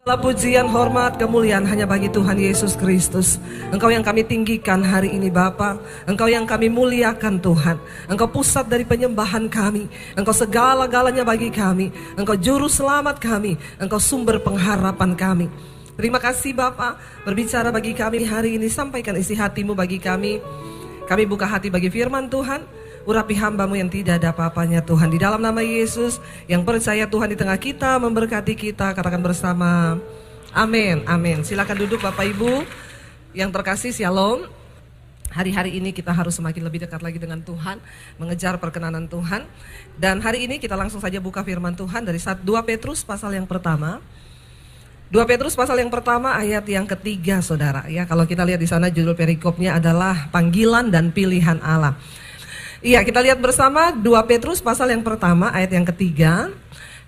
Segala pujian, hormat, kemuliaan hanya bagi Tuhan Yesus Kristus. Engkau yang kami tinggikan hari ini Bapa. Engkau yang kami muliakan Tuhan. Engkau pusat dari penyembahan kami. Engkau segala-galanya bagi kami. Engkau juru selamat kami. Engkau sumber pengharapan kami. Terima kasih Bapa, berbicara bagi kami hari ini. Sampaikan isi hatimu bagi kami. Kami buka hati bagi firman Tuhan. Urapi hamba-Mu yang tidak ada apa-apanya Tuhan. Di dalam nama Yesus, yang percaya Tuhan di tengah kita, memberkati kita, katakan bersama amin, amin. Silakan duduk Bapak Ibu yang terkasih, shalom. Hari-hari ini kita harus semakin lebih dekat lagi dengan Tuhan, mengejar perkenanan Tuhan. Dan hari ini kita langsung saja buka firman Tuhan dari 2 Petrus pasal yang pertama. 2 Petrus pasal yang pertama ayat yang ketiga saudara. Ya, kalau kita lihat di sana judul perikopnya adalah panggilan dan pilihan Allah. Iya, kita lihat bersama 2 Petrus pasal yang pertama ayat yang ketiga.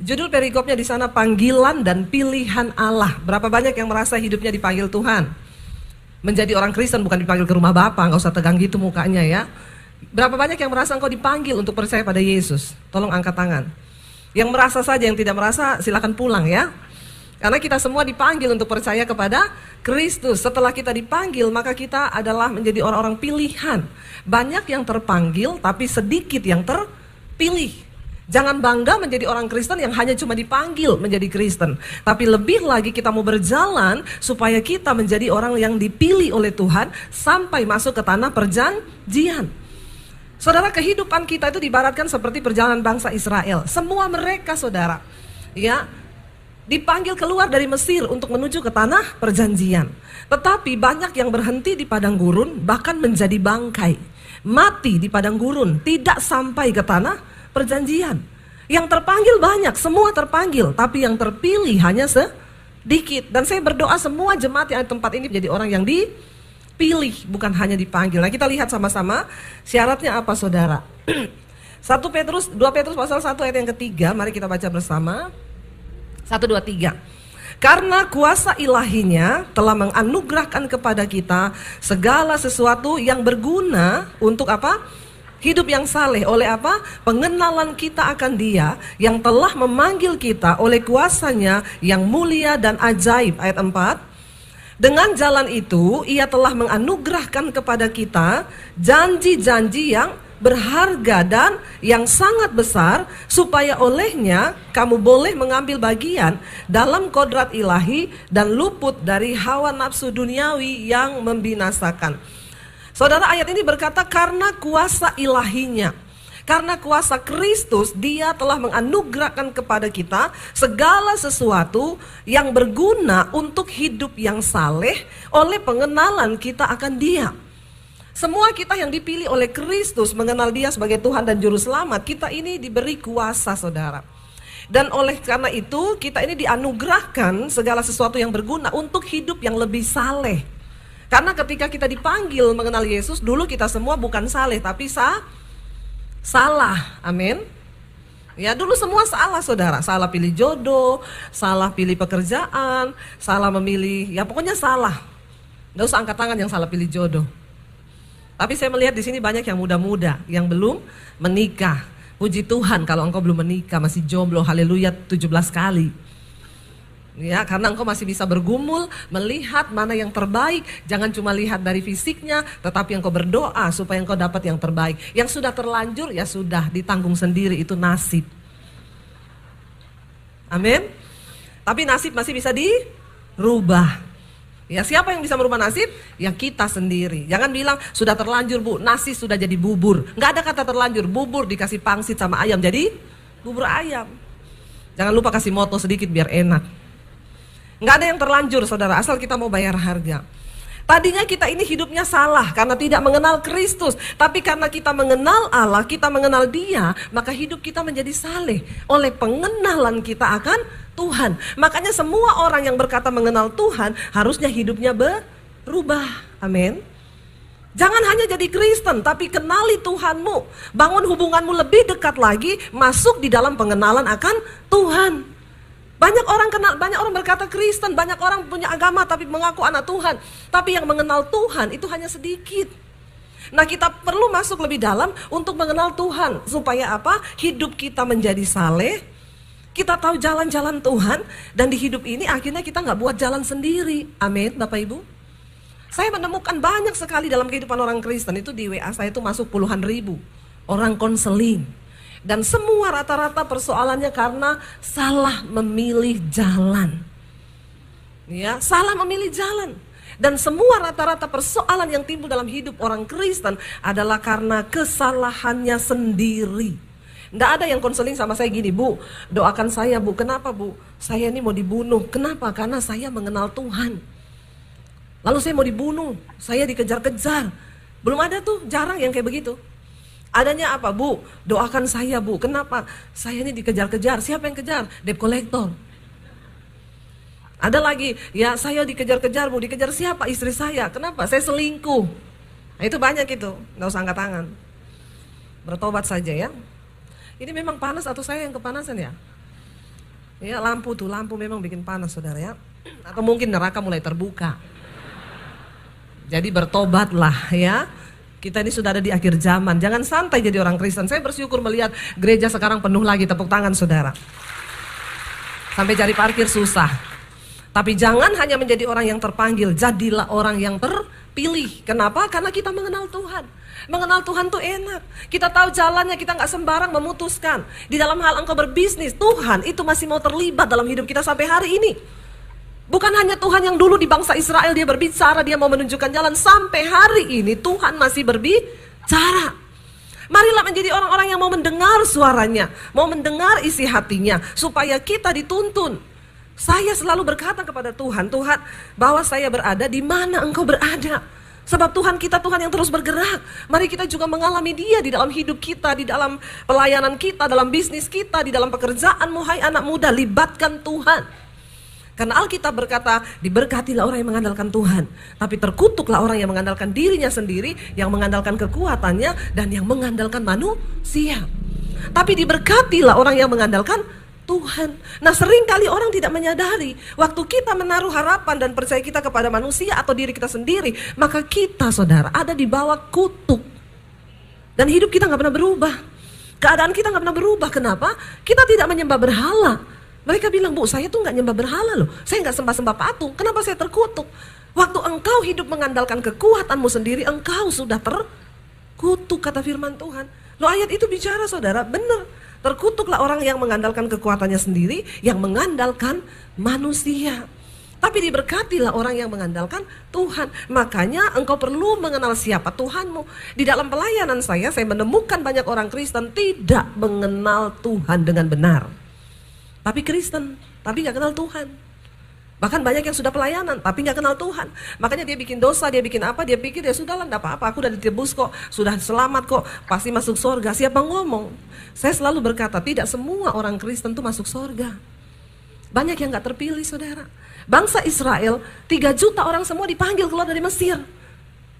Judul perikopnya di sana panggilan dan pilihan Allah. Berapa banyak yang merasa hidupnya dipanggil Tuhan? Menjadi orang Kristen bukan dipanggil ke rumah Bapa, enggak usah tegang gitu mukanya ya. Berapa banyak yang merasa engkau dipanggil untuk percaya pada Yesus? Tolong angkat tangan. Yang merasa saja, yang tidak merasa silakan pulang ya. Karena kita semua dipanggil untuk percaya kepada Kristus. Setelah kita dipanggil, maka kita adalah menjadi orang-orang pilihan. Banyak yang terpanggil, tapi sedikit yang terpilih. Jangan bangga menjadi orang Kristen yang hanya cuma dipanggil menjadi Kristen. Tapi lebih lagi kita mau berjalan supaya kita menjadi orang yang dipilih oleh Tuhan sampai masuk ke tanah perjanjian. Saudara, kehidupan kita itu diibaratkan seperti perjalanan bangsa Israel. Semua mereka saudara, ya, dipanggil keluar dari Mesir untuk menuju ke tanah perjanjian. Tetapi banyak yang berhenti di padang gurun, bahkan menjadi bangkai. Mati di padang gurun, tidak sampai ke tanah perjanjian. Yang terpanggil banyak, semua terpanggil, tapi yang terpilih hanya sedikit. Dan saya berdoa semua jemaat yang ada di tempat ini menjadi orang yang dipilih, bukan hanya dipanggil. Nah, kita lihat sama-sama syaratnya apa saudara. 2 Petrus pasal 1 ayat yang ketiga, mari kita baca bersama. 1, 2, 3. Karena kuasa ilahinya telah menganugerahkan kepada kita segala sesuatu yang berguna untuk apa? Hidup yang saleh. Oleh apa? Pengenalan kita akan Dia yang telah memanggil kita oleh kuasanya yang mulia dan ajaib. Ayat 4. Dengan jalan itu Ia telah menganugerahkan kepada kita janji-janji yang berharga dan yang sangat besar, supaya olehnya kamu boleh mengambil bagian dalam kodrat ilahi dan luput dari hawa nafsu duniawi yang membinasakan. Saudara, ayat ini berkata karena kuasa ilahinya, karena kuasa Kristus, Dia telah menganugerahkan kepada kita segala sesuatu yang berguna untuk hidup yang saleh oleh pengenalan kita akan Dia. Semua kita yang dipilih oleh Kristus mengenal Dia sebagai Tuhan dan Juru Selamat, kita ini diberi kuasa saudara. Dan oleh karena itu kita ini dianugerahkan segala sesuatu yang berguna untuk hidup yang lebih saleh. Karena ketika kita dipanggil mengenal Yesus, dulu kita semua bukan saleh tapi salah, amin. Ya, dulu semua salah saudara, salah pilih jodoh, salah pilih pekerjaan, salah memilih, ya pokoknya salah. Nggak usah angkat tangan yang salah pilih jodoh. Tapi saya melihat di sini banyak yang muda-muda yang belum menikah. Puji Tuhan kalau engkau belum menikah, masih jomblo, haleluya 17 kali. Ya, karena engkau masih bisa bergumul, melihat mana yang terbaik. Jangan cuma lihat dari fisiknya, tetapi engkau berdoa supaya engkau dapat yang terbaik. Yang sudah terlanjur, ya sudah ditanggung sendiri, itu nasib. Amin. Tapi nasib masih bisa dirubah. Ya, siapa yang bisa merubah nasib? Ya kita sendiri. Jangan bilang sudah terlanjur bu, nasi sudah jadi bubur. Nggak ada kata terlanjur, bubur dikasih pangsit sama ayam jadi bubur ayam. Jangan lupa kasih moto sedikit biar enak. Nggak ada yang terlanjur saudara, asal kita mau bayar harga. Tadinya kita ini hidupnya salah karena tidak mengenal Kristus. Tapi karena kita mengenal Allah, kita mengenal Dia, maka hidup kita menjadi saleh oleh pengenalan kita akan Tuhan. Makanya semua orang yang berkata mengenal Tuhan harusnya hidupnya berubah. Amin. Jangan hanya jadi Kristen, tapi kenali Tuhanmu. Bangun hubunganmu lebih dekat lagi, masuk di dalam pengenalan akan Tuhan. Banyak orang berkata Kristen, banyak orang punya agama tapi mengaku anak Tuhan. Tapi yang mengenal Tuhan itu hanya sedikit. Nah, kita perlu masuk lebih dalam untuk mengenal Tuhan. Supaya apa? Hidup kita menjadi saleh. Kita tahu jalan-jalan Tuhan, dan di hidup ini akhirnya kita nggak buat jalan sendiri. Amin, Bapak Ibu. Saya menemukan banyak sekali dalam kehidupan orang Kristen itu, di WA saya itu masuk puluhan ribu orang konseling. Dan semua rata-rata persoalannya karena salah memilih jalan. Ya, salah memilih jalan. Dan semua rata-rata persoalan yang timbul dalam hidup orang Kristen adalah karena kesalahannya sendiri. Nggak ada yang konseling sama saya gini, Bu, doakan saya, Bu. Kenapa, Bu? Saya ini mau dibunuh. Kenapa? Karena saya mengenal Tuhan. Lalu saya mau dibunuh, saya dikejar-kejar. Belum ada tuh, jarang yang kayak begitu. Adanya apa, Bu? Doakan saya, Bu. Kenapa? Saya ini dikejar-kejar. Siapa yang kejar? Debt collector. Ada lagi, ya saya dikejar-kejar, Bu. Dikejar siapa? Istri saya. Kenapa? Saya selingkuh. Nah, itu banyak itu, nggak usah angkat tangan. Bertobat saja ya. Ini memang panas atau saya yang kepanasan ya? Ya, lampu memang bikin panas, saudara ya. Atau mungkin neraka mulai terbuka. Jadi bertobatlah ya. Kita ini sudah ada di akhir zaman. Jangan santai jadi orang Kristen. Saya bersyukur melihat gereja sekarang penuh lagi, tepuk tangan saudara. Sampai cari parkir susah. Tapi jangan hanya menjadi orang yang terpanggil, jadilah orang yang terpilih. Kenapa? Karena kita mengenal Tuhan. Mengenal Tuhan tuh enak. Kita tahu jalannya, kita gak sembarang memutuskan. Di dalam hal engkau berbisnis, Tuhan itu masih mau terlibat dalam hidup kita sampai hari ini. Bukan hanya Tuhan yang dulu di bangsa Israel dia berbicara, dia mau menunjukkan jalan. Sampai hari ini Tuhan masih berbicara. Marilah menjadi orang-orang yang mau mendengar suaranya, mau mendengar isi hatinya, supaya kita dituntun. Saya selalu berkata kepada Tuhan, Tuhan, bahwa saya berada di mana engkau berada. Sebab Tuhan kita Tuhan yang terus bergerak. Mari kita juga mengalami Dia di dalam hidup kita, di dalam pelayanan kita, dalam bisnis kita, di dalam pekerjaanmu. Hai anak muda, libatkan Tuhan. Karena Alkitab berkata, diberkatilah orang yang mengandalkan Tuhan, tapi terkutuklah orang yang mengandalkan dirinya sendiri, yang mengandalkan kekuatannya, dan yang mengandalkan manusia. Tapi diberkatilah orang yang mengandalkan Tuhan. Nah, seringkali orang tidak menyadari, waktu kita menaruh harapan dan percaya kita kepada manusia atau diri kita sendiri, maka kita, saudara, ada di bawah kutuk. Dan hidup kita gak pernah berubah. Keadaan kita gak pernah berubah. Kenapa? Kita tidak menyembah berhala. Mereka bilang, Bu, saya tuh gak nyembah berhala loh. Saya gak sembah-sembah patung. Kenapa saya terkutuk? Waktu engkau hidup mengandalkan kekuatanmu sendiri, engkau sudah terkutuk, kata firman Tuhan. Loh, ayat itu bicara, saudara, benar. Terkutuklah orang yang mengandalkan kekuatannya sendiri, yang mengandalkan manusia. Tapi diberkatilah orang yang mengandalkan Tuhan. Makanya engkau perlu mengenal siapa Tuhanmu. Di dalam pelayanan saya menemukan banyak orang Kristen tidak mengenal Tuhan dengan benar. Tapi Kristen, tapi gak kenal Tuhan. Bahkan banyak yang sudah pelayanan tapi gak kenal Tuhan. Makanya dia bikin dosa, dia bikin apa, dia pikir ya sudahlah gak apa-apa, aku udah ditebus kok, sudah selamat kok, pasti masuk surga. Siapa ngomong? Saya selalu berkata, tidak semua orang Kristen tuh masuk surga. Banyak yang gak terpilih, saudara. Bangsa Israel, 3 juta orang semua dipanggil keluar dari Mesir.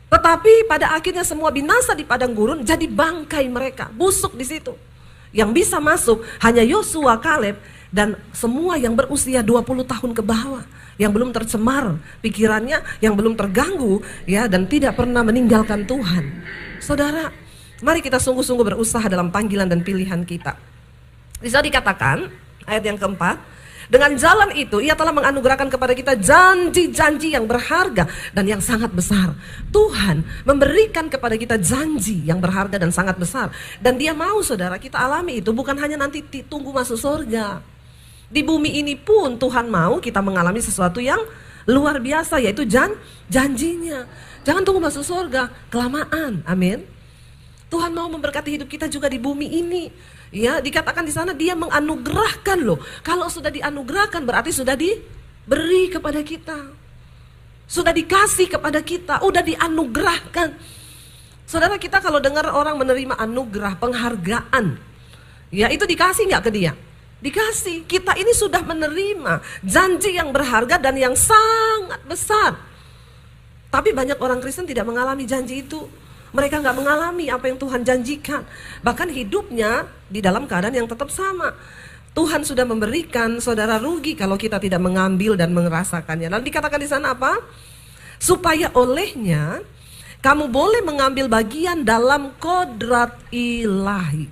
Tetapi pada akhirnya semua binasa di padang gurun, jadi bangkai mereka, busuk di situ. Yang bisa masuk hanya Yosua, Kaleb, dan semua yang berusia 20 tahun ke bawah, yang belum tercemar pikirannya, yang belum terganggu ya, dan tidak pernah meninggalkan Tuhan. Saudara, mari kita sungguh-sungguh berusaha dalam panggilan dan pilihan kita. Bisa dikatakan ayat yang keempat, dengan jalan itu Ia telah menganugerahkan kepada kita janji-janji yang berharga dan yang sangat besar. Tuhan memberikan kepada kita janji yang berharga dan sangat besar. Dan Dia mau, saudara, kita alami itu bukan hanya nanti tunggu masuk surga. Di bumi ini pun Tuhan mau kita mengalami sesuatu yang luar biasa, yaitu janjinya. Jangan tunggu masuk surga, kelamaan. Amin. Tuhan mau memberkati hidup kita juga di bumi ini. Ya, dikatakan di sana Dia menganugerahkan loh. Kalau sudah dianugerahkan berarti sudah diberi kepada kita. Sudah dikasih kepada kita, udah dianugerahkan. Saudara, kita kalau dengar orang menerima anugerah, penghargaan, ya itu dikasih nggak ke dia? Dikasih. Kita ini sudah menerima janji yang berharga dan yang sangat besar. Tapi banyak orang Kristen tidak mengalami janji itu. Mereka nggak mengalami apa yang Tuhan janjikan. Bahkan hidupnya di dalam keadaan yang tetap sama. Tuhan sudah memberikan, saudara, rugi kalau kita tidak mengambil dan merasakannya. Lalu dikatakan di sana apa? Supaya olehnya kamu boleh mengambil bagian dalam kodrat ilahi.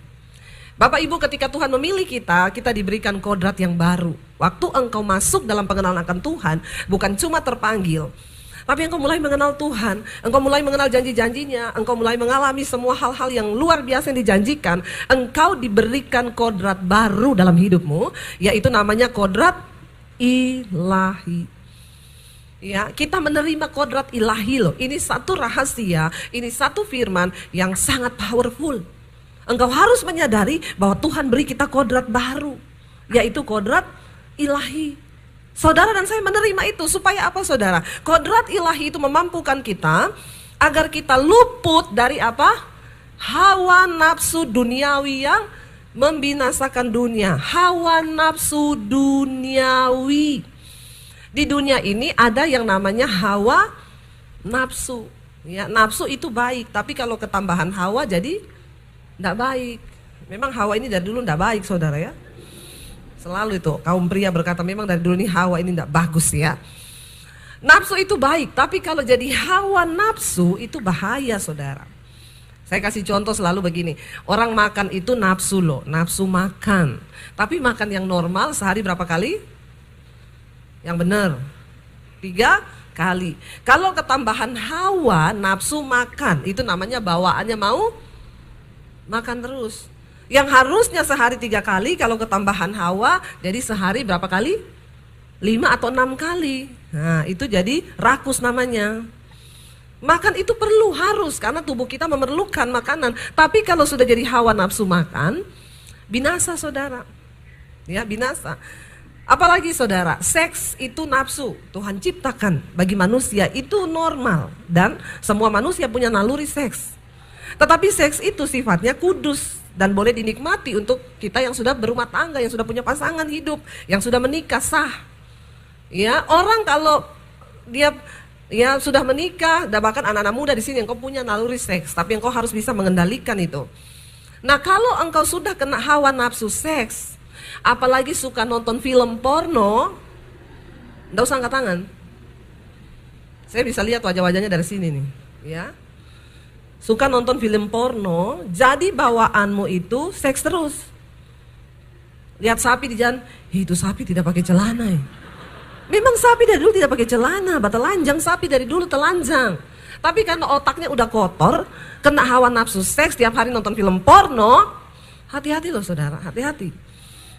Bapak Ibu, ketika Tuhan memilih kita, kita diberikan kodrat yang baru. Waktu engkau masuk dalam pengenalan akan Tuhan, bukan cuma terpanggil, tapi engkau mulai mengenal Tuhan, engkau mulai mengenal janji-janjinya, engkau mulai mengalami semua hal-hal yang luar biasa yang dijanjikan. Engkau diberikan kodrat baru dalam hidupmu, yaitu namanya kodrat ilahi. Ya, kita menerima kodrat ilahi loh. Ini satu rahasia, ini satu firman yang sangat powerful. Engkau harus menyadari bahwa Tuhan beri kita kodrat baru, yaitu kodrat ilahi. Saudara dan saya menerima itu supaya apa, saudara? Kodrat ilahi itu memampukan kita agar kita luput dari apa? Hawa nafsu duniawi yang membinasakan dunia. Hawa nafsu duniawi. Di dunia ini ada yang namanya hawa nafsu. Ya, nafsu itu baik, tapi kalau ketambahan hawa jadi tidak baik. Memang Hawa ini dari dulu tidak baik, saudara ya. Selalu itu kaum pria berkata memang dari dulu ini Hawa ini tidak bagus ya. Nafsu itu baik, tapi kalau jadi hawa nafsu itu bahaya, saudara. Saya kasih contoh selalu begini. Orang makan itu nafsu loh, nafsu makan. Tapi makan yang normal sehari berapa kali? Yang benar 3 kali. Kalau ketambahan hawa nafsu makan, itu namanya bawaannya mau makan terus. Yang harusnya sehari 3 kali, kalau ketambahan hawa jadi sehari berapa kali? 5 atau 6 kali. Nah itu jadi rakus namanya. Makan itu perlu, harus, karena tubuh kita memerlukan makanan. Tapi kalau sudah jadi hawa nafsu makan, binasa, saudara. Ya, binasa. Apalagi, saudara, seks itu nafsu. Tuhan ciptakan bagi manusia, itu normal. Dan semua manusia punya naluri seks. Tetapi seks itu sifatnya kudus dan boleh dinikmati untuk kita yang sudah berumah tangga, yang sudah punya pasangan hidup, yang sudah menikah sah. Ya, orang kalau dia ya sudah menikah, dan bahkan anak-anak muda di sini engkau punya naluri seks, tapi engkau harus bisa mengendalikan itu. Nah, kalau engkau sudah kena hawa nafsu seks, apalagi suka nonton film porno, enggak usah angkat tangan. Saya bisa lihat wajah-wajahnya dari sini nih, ya. Suka nonton film porno, jadi bawaanmu itu seks terus. Lihat sapi di jalan, itu sapi tidak pakai celana ya. Memang sapi dari dulu tidak pakai celana, telanjang sapi dari dulu telanjang. Tapi karena otaknya udah kotor, kena hawa nafsu seks, tiap hari nonton film porno, hati-hati loh, saudara, hati-hati.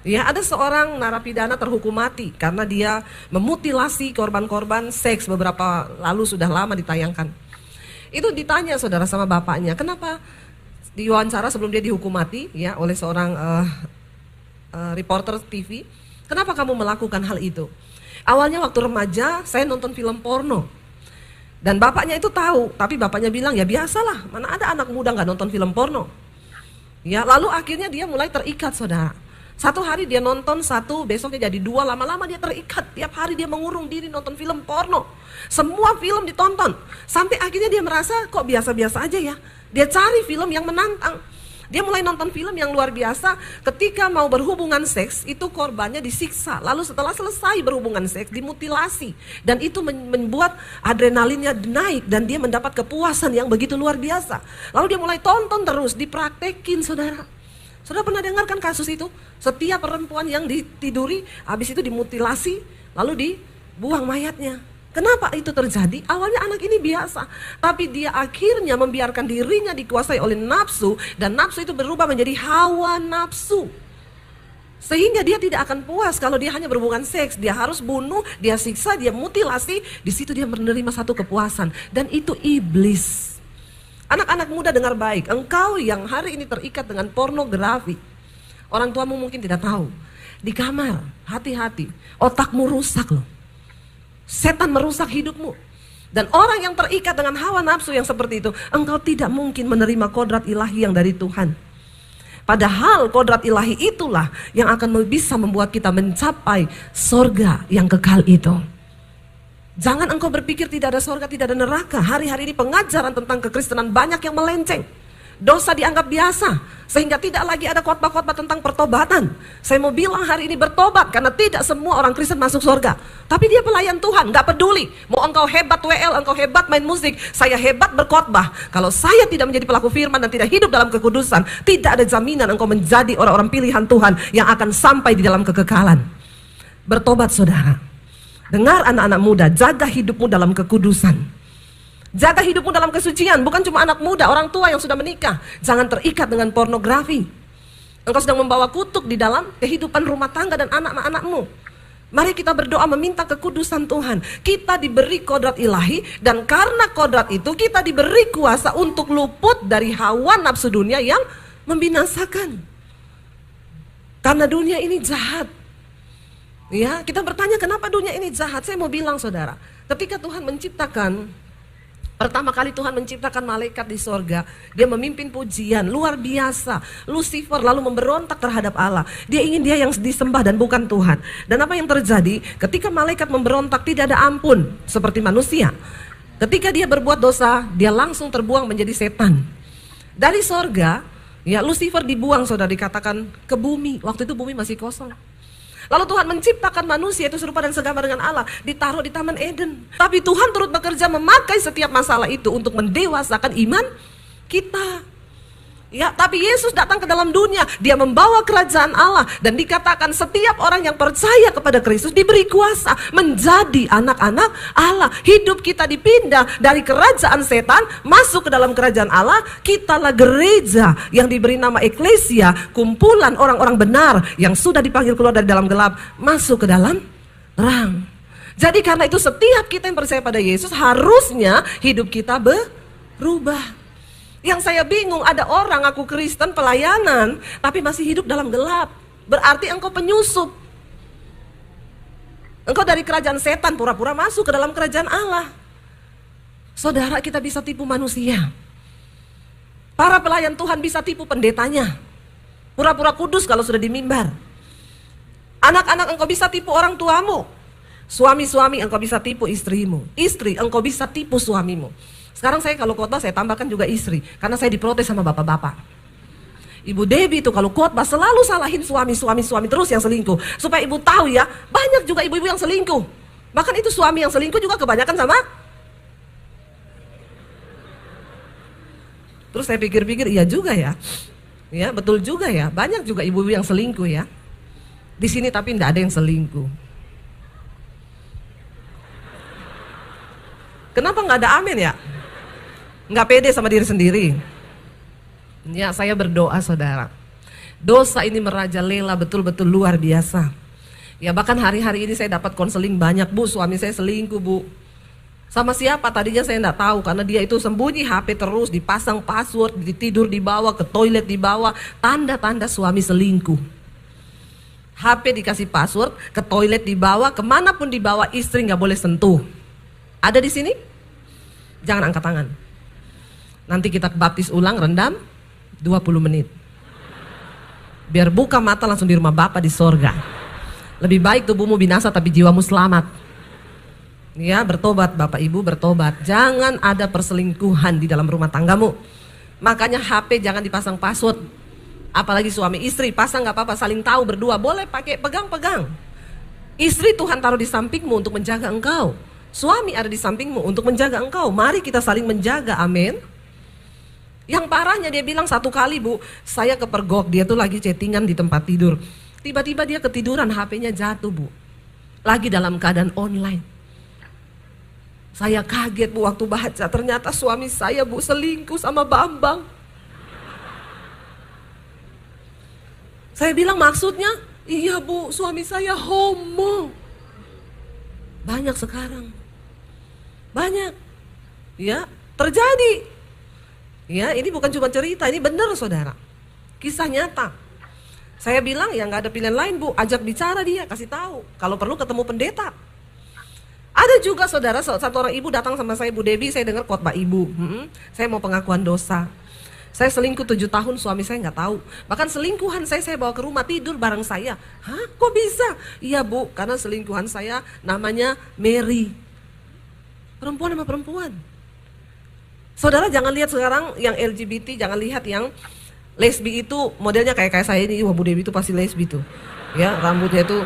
Ya, ada seorang narapidana terhukum mati karena dia memutilasi korban-korban seks, beberapa lalu sudah lama ditayangkan. Itu ditanya, saudara, sama bapaknya, kenapa diwawancara sebelum dia dihukum mati ya oleh seorang reporter TV, kenapa kamu melakukan hal itu? Awalnya waktu remaja saya nonton film porno. Dan bapaknya itu tahu, tapi bapaknya bilang ya biasalah, mana ada anak muda nggak nonton film porno. Ya, lalu akhirnya dia mulai terikat, saudara. Satu hari dia nonton, satu, besoknya jadi 2, lama-lama dia terikat. Tiap hari dia mengurung diri nonton film porno. Semua film ditonton. Sampai akhirnya dia merasa kok biasa-biasa aja ya. Dia cari film yang menantang. Dia mulai nonton film yang luar biasa. Ketika mau berhubungan seks, itu korbannya disiksa. Lalu setelah selesai berhubungan seks, dimutilasi. Dan itu membuat adrenalinnya naik. Dan dia mendapat kepuasan yang begitu luar biasa. Lalu dia mulai tonton terus, dipraktekin, saudara. Saudara pernah dengarkan kasus itu? Setiap perempuan yang ditiduri, habis itu dimutilasi, lalu dibuang mayatnya. Kenapa itu terjadi? Awalnya anak ini biasa, tapi dia akhirnya membiarkan dirinya dikuasai oleh nafsu, dan nafsu itu berubah menjadi hawa nafsu. Sehingga dia tidak akan puas kalau dia hanya berhubungan seks. Dia harus bunuh, dia siksa, dia mutilasi. Di situ dia menerima satu kepuasan, dan itu iblis. Anak-anak muda dengar baik, engkau yang hari ini terikat dengan pornografi, orang tuamu mungkin tidak tahu. Di kamar, hati-hati, otakmu rusak loh. Setan merusak hidupmu. Dan orang yang terikat dengan hawa nafsu yang seperti itu, engkau tidak mungkin menerima kodrat ilahi yang dari Tuhan. Padahal kodrat ilahi itulah yang akan bisa membuat kita mencapai sorga yang kekal itu. Jangan engkau berpikir tidak ada sorga, tidak ada neraka. Hari-hari ini pengajaran tentang kekristenan banyak yang melenceng. Dosa dianggap biasa, sehingga tidak lagi ada khotbah-khotbah tentang pertobatan. Saya mau bilang hari ini bertobat, karena tidak semua orang Kristen masuk surga. Tapi dia pelayan Tuhan, gak peduli. Mau engkau hebat WL, engkau hebat main musik, saya hebat berkhotbah. Kalau saya tidak menjadi pelaku firman dan tidak hidup dalam kekudusan, tidak ada jaminan engkau menjadi orang-orang pilihan Tuhan yang akan sampai di dalam kekekalan. Bertobat saudara. Dengar anak-anak muda, jaga hidupmu dalam kekudusan. Jaga hidupmu dalam kesucian, bukan cuma anak muda, orang tua yang sudah menikah. Jangan terikat dengan pornografi. Engkau sedang membawa kutuk di dalam kehidupan rumah tangga dan anak-anakmu. Mari kita berdoa meminta kekudusan Tuhan. Kita diberi kodrat ilahi, dan karena kodrat itu kita diberi kuasa untuk luput dari hawa nafsu dunia yang membinasakan. Karena dunia ini jahat. Ya, kita bertanya kenapa dunia ini jahat. Saya mau bilang saudara, ketika Tuhan menciptakan, pertama kali Tuhan menciptakan malaikat di sorga, dia memimpin pujian luar biasa. Lucifer lalu memberontak terhadap Allah. Dia ingin dia yang disembah dan bukan Tuhan. Dan apa yang terjadi ketika malaikat memberontak? Tidak ada ampun seperti manusia. Ketika dia berbuat dosa, dia langsung terbuang menjadi setan. Dari sorga, ya, Lucifer dibuang, saudara, dikatakan ke bumi. Waktu itu bumi masih kosong. Lalu Tuhan menciptakan manusia itu serupa dan segambar dengan Allah, ditaruh di Taman Eden. Tapi Tuhan turut bekerja memakai setiap masalah itu untuk mendewasakan iman kita. Ya, tapi Yesus datang ke dalam dunia, dia membawa kerajaan Allah, dan dikatakan setiap orang yang percaya kepada Kristus diberi kuasa menjadi anak-anak Allah. Hidup kita dipindah dari kerajaan setan masuk ke dalam kerajaan Allah. Kitalah gereja yang diberi nama eklesia, kumpulan orang-orang benar yang sudah dipanggil keluar dari dalam gelap masuk ke dalam terang. Jadi karena itu setiap kita yang percaya pada Yesus harusnya hidup kita berubah. Yang saya bingung, ada orang aku Kristen pelayanan tapi masih hidup dalam gelap. Berarti engkau penyusup. Engkau dari kerajaan setan pura-pura masuk ke dalam kerajaan Allah. Saudara, kita bisa tipu manusia. Para pelayan Tuhan bisa tipu pendetanya. Pura-pura kudus kalau sudah di mimbar. Anak-anak engkau bisa tipu orang tuamu. Suami-suami engkau bisa tipu istrimu. Istri engkau bisa tipu suamimu. Sekarang saya kalau khotbah saya tambahkan juga istri, karena saya diprotes sama bapak-bapak. Ibu Debbie itu kalau khotbah selalu salahin suami terus yang selingkuh. Supaya ibu tahu ya, banyak juga ibu-ibu yang selingkuh. Bahkan itu suami yang selingkuh juga kebanyakan sama. Terus saya pikir-pikir, iya juga ya. Ya, betul juga ya. Banyak juga ibu-ibu yang selingkuh ya. Di sini tapi tidak ada yang selingkuh. Kenapa nggak ada amin ya? Nggak pede sama diri sendiri. Ya, saya berdoa saudara, dosa ini merajalela betul-betul luar biasa. Ya, bahkan hari-hari ini saya dapat konseling banyak, Bu, suami saya selingkuh, Bu. Sama siapa tadinya saya nggak tahu, karena dia itu sembunyi HP terus, dipasang password, tidur dibawa, ke toilet dibawa, tanda-tanda suami selingkuh. HP dikasih password, ke toilet dibawa, kemanapun dibawa, istri nggak boleh sentuh. Ada di sini? Jangan angkat tangan. Nanti kita baptis ulang, rendam 20 menit. Biar buka mata langsung di rumah Bapa di sorga. Lebih baik tubuhmu binasa tapi jiwamu selamat. Ya, bertobat Bapak Ibu, bertobat. Jangan ada perselingkuhan di dalam rumah tanggamu. Makanya HP jangan dipasang password. Apalagi suami istri, pasang gak apa-apa, saling tahu berdua. Boleh pakai pegang-pegang. Istri Tuhan taruh di sampingmu untuk menjaga engkau. Suami ada di sampingmu untuk menjaga engkau. Mari kita saling menjaga, amin. Yang parahnya dia bilang satu kali, Bu, saya kepergok, dia tuh lagi chattingan di tempat tidur. Tiba-tiba dia ketiduran, HP-nya jatuh, Bu. Lagi dalam keadaan online. Saya kaget, Bu, waktu baca, ternyata suami saya, Bu, selingkuh sama Bambang. Saya bilang maksudnya, iya, Bu, suami saya homo. Banyak sekarang. Banyak. Ya, terjadi. Ya, ini bukan cuma cerita, ini benar saudara. Kisah nyata. Saya bilang ya nggak ada pilihan lain, Bu, ajak bicara dia, kasih tahu. Kalau perlu ketemu pendeta. Ada juga saudara, satu orang ibu datang sama saya, Bu Debbie, saya dengar khotbah ibu. Saya mau pengakuan dosa. Saya selingkuh 7 tahun, suami saya nggak tahu. Bahkan selingkuhan saya bawa ke rumah, tidur bareng saya. Hah, kok bisa? Iya, Bu, karena selingkuhan saya namanya Mary. Perempuan sama perempuan. Saudara jangan lihat sekarang yang LGBT, jangan lihat yang lesbi itu modelnya kayak saya ini. Wah, Bu Dewi itu pasti lesbi tuh. Ya, rambutnya itu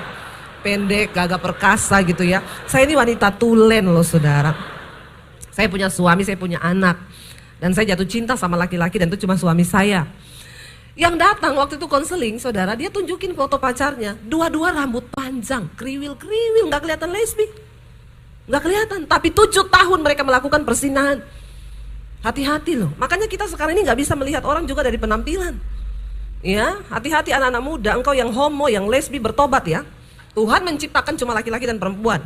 pendek, gagah perkasa gitu ya. Saya ini wanita tulen loh saudara. Saya punya suami, saya punya anak. Dan saya jatuh cinta sama laki-laki dan itu cuma suami saya. Yang datang waktu itu konseling saudara, dia tunjukin foto pacarnya. Dua-dua rambut panjang, kriwil-kriwil, gak kelihatan lesbi. Gak kelihatan, tapi 7 tahun mereka melakukan persinahan. Hati-hati loh, makanya kita sekarang ini gak bisa melihat orang juga dari penampilan. Ya, hati-hati anak-anak muda, engkau yang homo, yang lesbi bertobat ya. Tuhan menciptakan cuma laki-laki dan perempuan.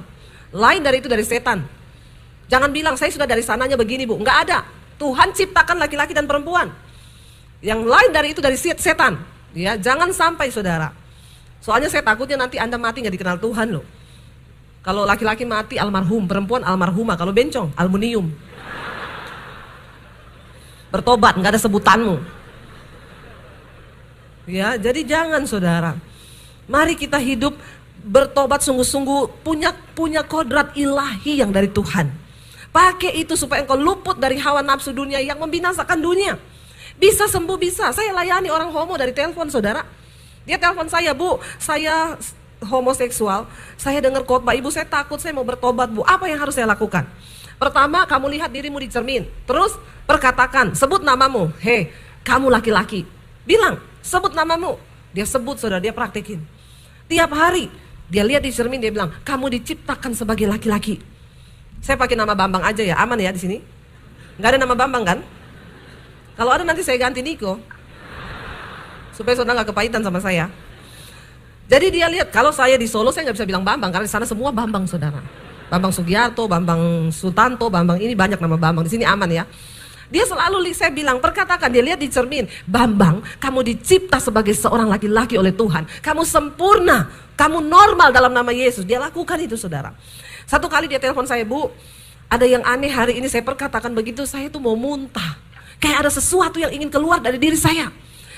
Lain dari itu dari setan. Jangan bilang saya sudah dari sananya begini bu, nggak ada. Tuhan ciptakan laki-laki dan perempuan. Yang lain dari itu dari setan. Ya, jangan sampai saudara. Soalnya saya takutnya nanti Anda mati nggak dikenal Tuhan loh. Kalau laki-laki mati almarhum, perempuan almarhumah, kalau bencong aluminium. Bertobat, nggak ada sebutanmu. Ya, jadi jangan saudara. Mari kita hidup bertobat sungguh-sungguh, punya kodrat ilahi yang dari Tuhan. Pakai itu supaya engkau luput dari hawa nafsu dunia yang membinasakan dunia. Bisa sembuh, bisa. Saya layani orang homo dari telepon saudara. Dia telepon saya, Bu, saya homoseksual. Saya dengar khotbah, Ibu saya takut, saya mau bertobat Bu. Apa yang harus saya lakukan? Pertama, kamu lihat dirimu di cermin. Terus perkatakan, sebut namamu. Hei, kamu laki-laki. Bilang, sebut namamu. Dia sebut saudara, dia praktekin. Tiap hari dia lihat di cermin, dia bilang, kamu diciptakan sebagai laki-laki. Saya pakai nama Bambang aja ya, aman ya di sini. Nggak ada nama Bambang kan? Kalau ada nanti saya ganti Niko, supaya saudara nggak kepahitan sama saya. Jadi dia lihat, kalau saya di Solo saya nggak bisa bilang Bambang, karena di sana semua Bambang saudara. Bambang Sugiarto, Bambang Sutanto, Bambang ini banyak nama Bambang. Di sini aman ya. Dia selalu saya bilang, perkatakan, dia lihat di cermin, Bambang, kamu dicipta sebagai seorang laki-laki oleh Tuhan. Kamu sempurna, kamu normal dalam nama Yesus. Dia lakukan itu saudara. Satu kali dia telepon saya, Bu, ada yang aneh hari ini, saya perkatakan begitu, saya tuh mau muntah. Kayak ada sesuatu yang ingin keluar dari diri saya.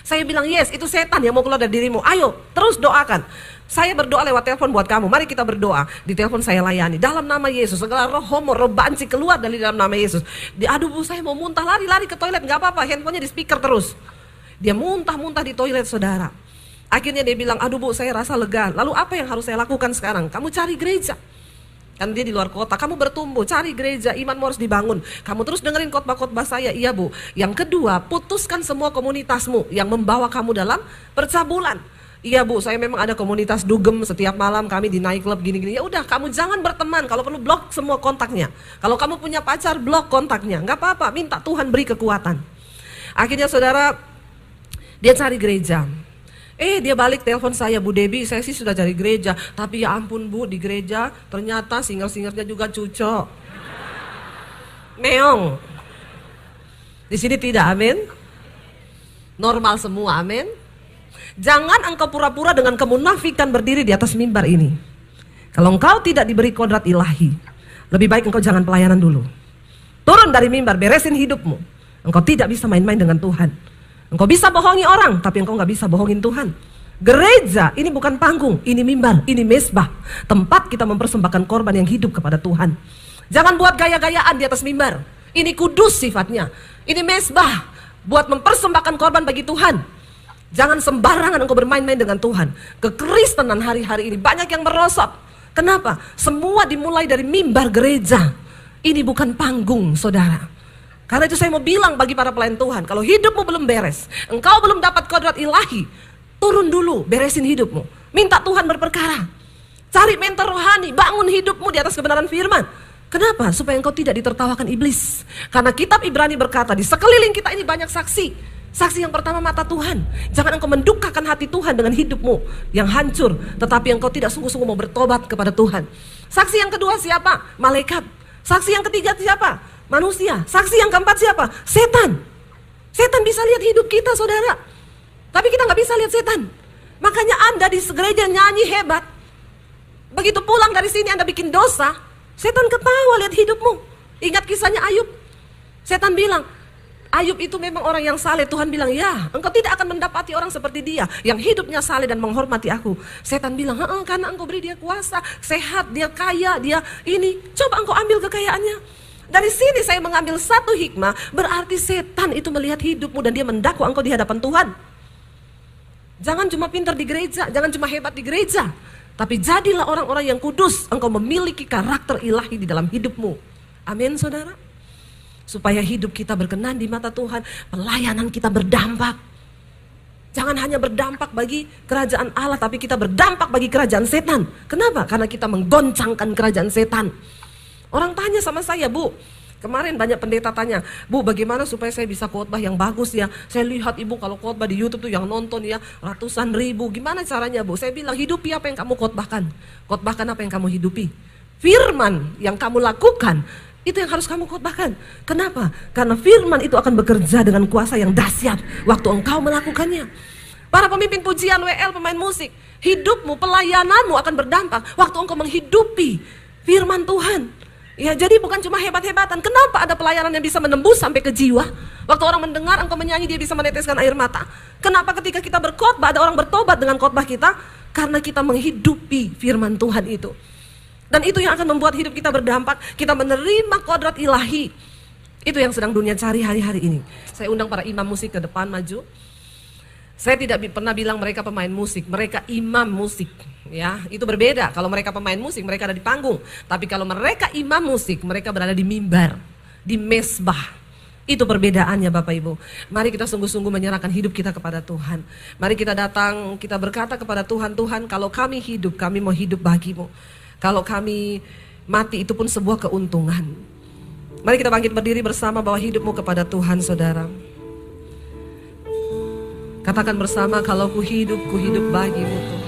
Saya bilang, yes, itu setan yang mau keluar dari dirimu. Ayo, terus doakan. Saya berdoa lewat telepon buat kamu. Mari kita berdoa. Di telepon saya layani. Dalam nama Yesus, segala roh homo, roh banci keluar dari dalam nama Yesus. Aduh Bu, saya mau muntah, lari-lari ke toilet. Gak apa-apa, handphonenya di speaker terus. Dia muntah-muntah di toilet saudara. Akhirnya dia bilang, aduh Bu, saya rasa lega. Lalu apa yang harus saya lakukan sekarang? Kamu cari gereja. Kan dia di luar kota, kamu bertumbuh, cari gereja, imanmu harus dibangun. Kamu terus dengerin khotbah-khotbah saya, iya Bu. Yang kedua, putuskan semua komunitasmu yang membawa kamu dalam percabulan. Iya Bu, saya memang ada komunitas dugem, setiap malam kami di nightclub gini-gini. Ya udah, kamu jangan berteman, kalau perlu blok semua kontaknya. Kalau kamu punya pacar, blok kontaknya. Nggak apa-apa, minta Tuhan beri kekuatan. Akhirnya saudara, dia cari gereja. Dia balik telepon saya, Bu Debbie, saya sih sudah cari gereja, tapi ya ampun Bu, di gereja ternyata singer-singernya juga cucok, meong. Di sini tidak, amin. Normal semua, amin. Jangan engkau pura-pura dengan kemunafikan berdiri di atas mimbar ini. Kalau engkau tidak diberi kodrat ilahi, lebih baik engkau jangan pelayanan dulu. Turun dari mimbar, beresin hidupmu. Engkau tidak bisa main-main dengan Tuhan. Engkau bisa bohongi orang, tapi engkau gak bisa bohongin Tuhan. Gereja ini bukan panggung, ini mimbar, ini mesbah. Tempat kita mempersembahkan korban yang hidup kepada Tuhan. Jangan buat gaya-gayaan di atas mimbar. Ini kudus sifatnya. Ini mesbah, buat mempersembahkan korban bagi Tuhan. Jangan sembarangan engkau bermain-main dengan Tuhan. Kekristenan hari-hari ini banyak yang merosot. Kenapa? Semua dimulai dari mimbar gereja. Ini bukan panggung saudara. Karena itu saya mau bilang bagi para pelayan Tuhan, kalau hidupmu belum beres, engkau belum dapat kodrat ilahi, turun dulu, beresin hidupmu. Minta Tuhan berperkara. Cari mentor rohani, bangun hidupmu di atas kebenaran firman. Kenapa? Supaya engkau tidak ditertawakan iblis. Karena kitab Ibrani berkata, di sekeliling kita ini banyak saksi. Saksi yang pertama mata Tuhan. Jangan engkau mendukakan hati Tuhan dengan hidupmu yang hancur, tetapi engkau tidak sungguh-sungguh mau bertobat kepada Tuhan. Saksi yang kedua siapa? Malaikat. Saksi yang ketiga siapa? Manusia. Saksi yang keempat siapa? Setan. Setan bisa lihat hidup kita saudara, tapi kita gak bisa lihat setan. Makanya Anda di gereja nyanyi hebat, begitu pulang dari sini Anda bikin dosa, setan ketawa lihat hidupmu. Ingat kisahnya Ayub. Setan bilang, Ayub itu memang orang yang saleh. Tuhan bilang, ya engkau tidak akan mendapati orang seperti dia, yang hidupnya saleh dan menghormati aku. Setan bilang, karena engkau beri dia kuasa, sehat, dia kaya, dia ini. Coba engkau ambil kekayaannya. Dari sini saya mengambil satu hikmah, berarti setan itu melihat hidupmu dan dia mendakwa engkau di hadapan Tuhan. Jangan cuma pintar di gereja, jangan cuma hebat di gereja, tapi jadilah orang-orang yang kudus. Engkau memiliki karakter ilahi di dalam hidupmu. Amin, saudara. Supaya hidup kita berkenan di mata Tuhan, pelayanan kita berdampak. Jangan hanya berdampak bagi kerajaan Allah, tapi kita berdampak bagi kerajaan setan. Kenapa? Karena kita menggoncangkan kerajaan setan. Orang tanya sama saya, Bu, kemarin banyak pendeta tanya, Bu, bagaimana supaya saya bisa khotbah yang bagus ya? Saya lihat Ibu kalau khotbah di YouTube tuh yang nonton ya ratusan ribu. Gimana caranya, Bu? Saya bilang, hidupi apa yang kamu khotbahkan. Khotbahkan apa yang kamu hidupi. Firman yang kamu lakukan, itu yang harus kamu khotbahkan. Kenapa? Karena firman itu akan bekerja dengan kuasa yang dahsyat waktu engkau melakukannya. Para pemimpin pujian, WL, pemain musik, hidupmu, pelayananmu akan berdampak waktu engkau menghidupi firman Tuhan. Ya, jadi bukan cuma hebat-hebatan. Kenapa ada pelayanan yang bisa menembus sampai ke jiwa? Waktu orang mendengar engkau menyanyi, dia bisa meneteskan air mata. Kenapa ketika kita berkhotbah ada orang bertobat dengan khotbah kita? Karena kita menghidupi firman Tuhan itu. Dan itu yang akan membuat hidup kita berdampak. Kita menerima kodrat ilahi. Itu yang sedang dunia cari hari-hari ini. Saya undang para imam musik ke depan maju. Saya tidak pernah bilang mereka pemain musik, mereka imam musik. Ya, itu berbeda. Kalau mereka pemain musik, mereka ada di panggung. Tapi kalau mereka imam musik, mereka berada di mimbar, di mesbah. Itu perbedaannya Bapak Ibu. Mari kita sungguh-sungguh menyerahkan hidup kita kepada Tuhan. Mari kita datang, kita berkata kepada Tuhan, Tuhan, kalau kami hidup, kami mau hidup bagimu. Kalau kami mati, itu pun sebuah keuntungan. Mari kita bangkit berdiri bersama, bawa hidupmu kepada Tuhan, saudara. Katakan bersama, kalau ku hidup bagimu Tuhan.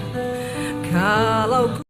Kalau